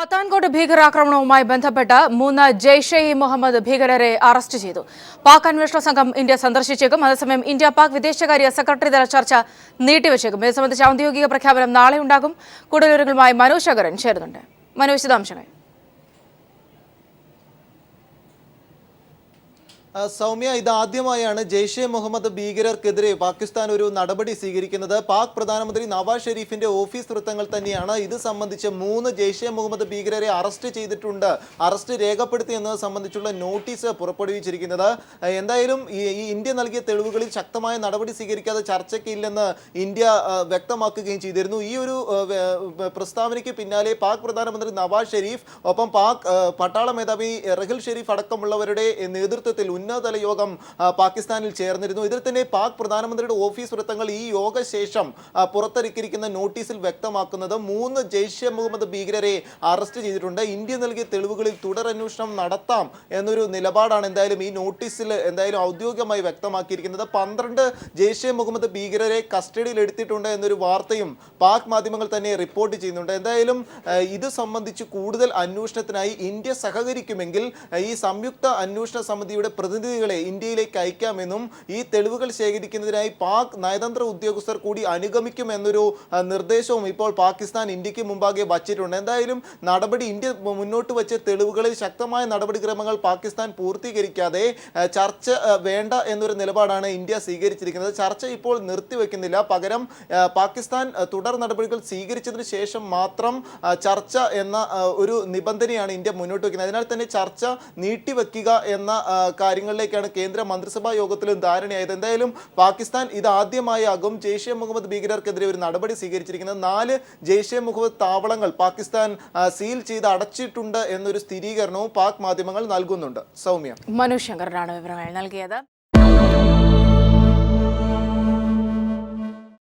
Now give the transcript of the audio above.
പത്താൻകോട്ട് ഭീകരാക്രമണവുമായി ബന്ധപ്പെട്ട് 3 ജെയ്ഷെ ഇ മുഹമ്മദ് ഭീകരരെ അറസ്റ്റ് ചെയ്തു. പാക് അന്വേഷണ സംഘം ഇന്ത്യ സന്ദർശിച്ചേക്കും. അതേസമയം ഇന്ത്യ പാക് വിദേശകാര്യ സെക്രട്ടറി തല ചർച്ച നീട്ടിവെച്ചേക്കും. ഇത് സംബന്ധിച്ച ഔദ്യോഗിക പ്രഖ്യാപനം നാളെ ഉണ്ടാകും. കൂടുതൽ വിവരങ്ങളുമായി മനോജ് ശങ്കരൻ ചേരുന്നുണ്ട്. മനോജ്, വിശദാംശങ്ങൾ. സൗമ്യ, ഇതാദ്യമായാണ് ജെയ്ഷെ മുഹമ്മദ് ഭീകരർക്കെതിരെ പാകിസ്ഥാൻ ഒരു നടപടി സ്വീകരിക്കുന്നത്. പാക് പ്രധാനമന്ത്രി നവാസ് ഷെരീഫിന്റെ ഓഫീസ് വൃത്തങ്ങൾ തന്നെയാണ് ഇത് സംബന്ധിച്ച് 3 ജെയ്ഷെ മുഹമ്മദ് ഭീകരരെ അറസ്റ്റ് ചെയ്തിട്ടുണ്ട്, അറസ്റ്റ് രേഖപ്പെടുത്തി എന്നത് സംബന്ധിച്ചുള്ള നോട്ടീസ് പുറപ്പെടുവിച്ചിരിക്കുന്നത്. എന്തായാലും ഈ ഇന്ത്യ നൽകിയ തെളിവുകളിൽ ശക്തമായ നടപടി സ്വീകരിക്കാതെ ചർച്ചയ്ക്കില്ലെന്ന് ഇന്ത്യ വ്യക്തമാക്കുകയും ചെയ്തിരുന്നു. ഈ ഒരു പ്രസ്താവനയ്ക്ക് പിന്നാലെ പാക് പ്രധാനമന്ത്രി നവാസ് ഷെരീഫ് ഒപ്പം പാക് പട്ടാള മേധാവി റഹിൽ ഷെരീഫ് അടക്കമുള്ളവരുടെ നേതൃത്വത്തിൽ ഉന്നതതല യോഗം പാകിസ്ഥാനിൽ ചേർന്നിരുന്നു. ഇതിൽ തന്നെ പാക് പ്രധാനമന്ത്രിയുടെ ഓഫീസ് വൃത്തങ്ങൾ ഈ യോഗശേഷം പുറത്തിറക്കിയിരിക്കുന്ന നോട്ടീസിൽ വ്യക്തമാക്കുന്നത് 3 ജെയ്ഷെ മുഹമ്മദ് ഭീകരരെ അറസ്റ്റ് ചെയ്തിട്ടുണ്ട്. ഇന്ത്യ നൽകിയ തെളിവുകളിൽ തുടരന്വേഷണം നടത്താം എന്നൊരു നിലപാടാണ് എന്തായാലും ഈ നോട്ടീസിൽ ഔദ്യോഗികമായി വ്യക്തമാക്കിയിരിക്കുന്നത്. 12 ജെയ്ഷെ മുഹമ്മദ് ഭീകരരെ കസ്റ്റഡിയിൽ എടുത്തിട്ടുണ്ട് എന്നൊരു വാർത്തയും പാക് മാധ്യമങ്ങൾ തന്നെ റിപ്പോർട്ട് ചെയ്യുന്നുണ്ട്. എന്തായാലും ഇത് സംബന്ധിച്ച് കൂടുതൽ അന്വേഷണത്തിനായി ഇന്ത്യ സഹകരിക്കുമെങ്കിൽ ഈ സംയുക്ത അന്വേഷണ സമിതിയുടെ പ്രതിനിധികളെ ഇന്ത്യയിലേക്ക് അയക്കാമെന്നും ഈ തെളിവുകൾ ശേഖരിക്കുന്നതിനായി പാക് നയതന്ത്ര ഉദ്യോഗസ്ഥർ കൂടി അനുഗമിക്കുമെന്നൊരു നിർദ്ദേശവും ഇപ്പോൾ പാകിസ്ഥാൻ ഇന്ത്യക്ക് മുമ്പാകെ വച്ചിട്ടുണ്ട്. എന്തായാലും നടപടി ഇന്ത്യ മുന്നോട്ട് വെച്ച തെളിവുകളിൽ ശക്തമായ നടപടിക്രമങ്ങൾ പാകിസ്ഥാൻ പൂർത്തീകരിക്കാതെ ചർച്ച വേണ്ട എന്നൊരു നിലപാടാണ് ഇന്ത്യ സ്വീകരിച്ചിരിക്കുന്നത്. ചർച്ച ഇപ്പോൾ നിർത്തിവെക്കുന്നില്ല, പകരം പാകിസ്ഥാൻ തുടർ നടപടികൾ സ്വീകരിച്ചതിന് ശേഷം മാത്രം ചർച്ച എന്ന ഒരു നിബന്ധനയാണ് ഇന്ത്യ മുന്നോട്ട് വയ്ക്കുന്നത്. അതിനാൽ തന്നെ ചർച്ച നീട്ടിവെക്കുക എന്ന കാര്യങ്ങളിലേക്കാണ് കേന്ദ്ര മന്ത്രിസഭാ യോഗത്തിലും ധാരണയായത്. എന്തായാലും പാകിസ്ഥാൻ ഇതാദ്യമായാകും ജെയ്ഷെ മുഹമ്മദ് ഭീകരർക്കെതിരെ ഒരു നടപടി സ്വീകരിച്ചിരിക്കുന്നത്. 4 ജെയ്ഷെ മുഹമ്മദ് താവളങ്ങൾ പാകിസ്ഥാൻ സീൽ ചെയ്ത് അടച്ചിട്ടുണ്ട് എന്നൊരു സ്ഥിരീകരണവും പാക് മാധ്യമങ്ങൾ നൽകുന്നുണ്ട്. സൗമ്യ, മനോജ് ശങ്കരനാണ് വിവരങ്ങൾ നൽകിയത്.